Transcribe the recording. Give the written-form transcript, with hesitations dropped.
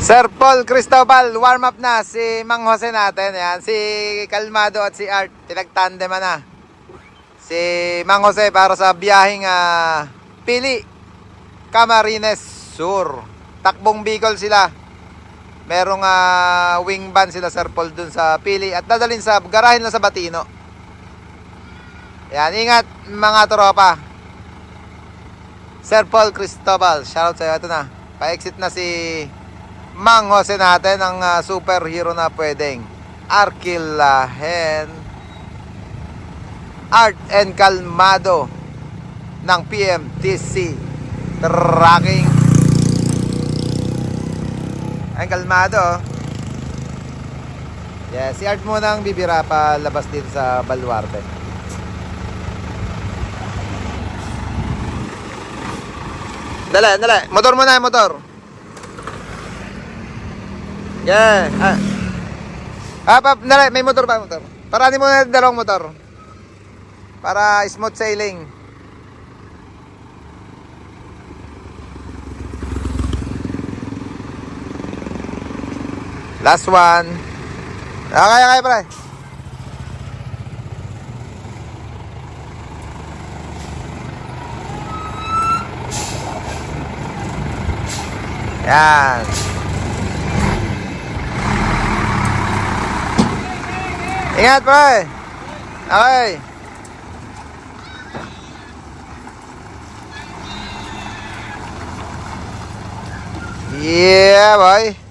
Sir Paul Cristobal, warm up na si Mang Jose natin. Yan, si Kalmado at si Art, pinagtandeman na. Si Mang Jose para sa biyaheng Pili, Camarines Sur. Takbong Bicol sila. Merong wing van sila Sir Paul dun sa Pili at dadalhin sa garahin lang sa Batino. Yan, ingat mga tropa. Sir Paul Cristobal, shoutout sa'yo. Ito na, pa-exit na si Mang Jose natin, ang superhero na pwedeng arkilahin. Art and Kalmado ng PMTC Tracking. Ang Kalmado. Yeah, si Art muna ang bibira pa labas dito sa Baluarte. Dala. Motor muna, motor. Yeah. Dala, may motor ba? Motor. Parani mo na dalawang motor. Para smooth sailing. Last one. Okay, pre. Yan. Ingat, pre. Okay. Yeah, boy.